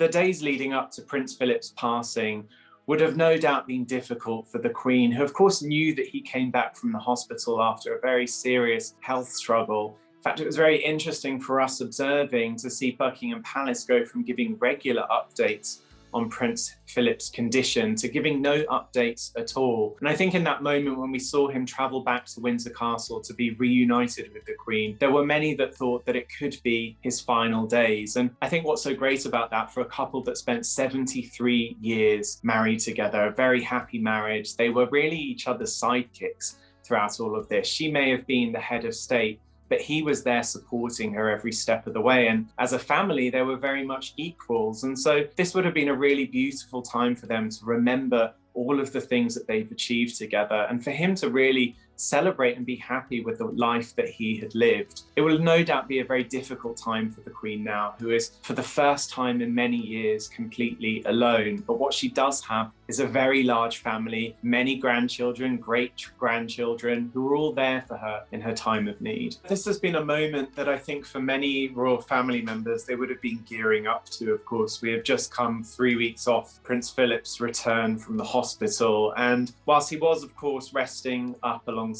The days leading up to Prince Philip's passing would have no doubt been difficult for the Queen, who of course knew that he came back from the hospital after a very serious health struggle. In fact, it was very interesting for us observing to see Buckingham Palace go from giving regular updates on Prince Philip's condition to giving no updates at all. And I think in that moment when we saw him travel back to Windsor Castle to be reunited with the Queen, there were many that thought that it could be his final days. And I think what's so great about that, for a couple that spent 73 years married together, a very happy marriage, they were really each other's sidekicks throughout all of this. She may have been the head of state, but he was there supporting her every step of the way. And as a family, they were very much equals. And so this would have been a really beautiful time for them to remember all of the things that they've achieved together, and for him to really celebrate and be happy with the life that he had lived. It will no doubt be a very difficult time for the Queen now, who is for the first time in many years completely alone. But what she does have is a very large family, many grandchildren, great-grandchildren, who are all there for her in her time of need. This has been a moment that I think for many royal family members, they would have been gearing up to, of course. We have just come 3 weeks off Prince Philip's return from the hospital. And whilst he was, of course, resting up alongside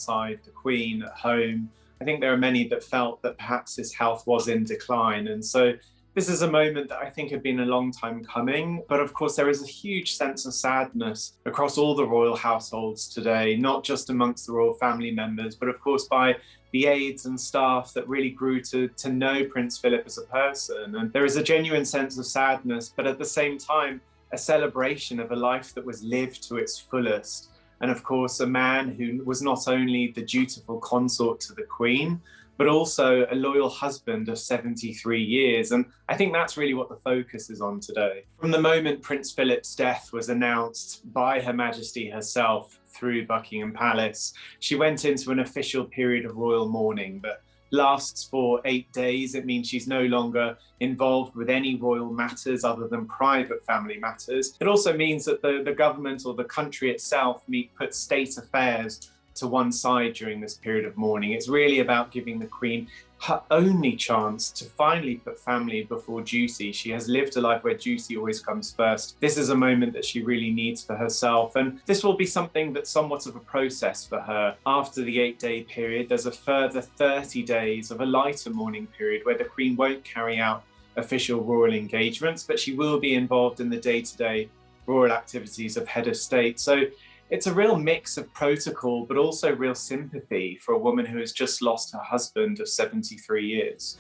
the Queen at home, I think there are many that felt that perhaps his health was in decline. And so this is a moment that I think had been a long time coming. But of course, there is a huge sense of sadness across all the royal households today, not just amongst the royal family members, but of course by the aides and staff that really grew to know Prince Philip as a person. And there is a genuine sense of sadness, but at the same time, a celebration of a life that was lived to its fullest. And of course, a man who was not only the dutiful consort to the Queen, but also a loyal husband of 73 years. And I think that's really what the focus is on today. From the moment Prince Philip's death was announced by Her Majesty herself through Buckingham Palace, she went into an official period of royal mourning that lasts for 8 days. It means she's no longer involved with any royal matters other than private family matters. It also means that the government or the country itself puts state affairs to one side during this period of mourning. It's really about giving the Queen her only chance to finally put family before duty. She has lived a life where duty always comes first. This is a moment that she really needs for herself. And this will be something that's somewhat of a process for her. After the 8-day period, there's a further 30 days of a lighter mourning period where the Queen won't carry out official royal engagements, but she will be involved in the day-to-day royal activities of head of state. So it's a real mix of protocol, but also real sympathy for a woman who has just lost her husband of 73 years.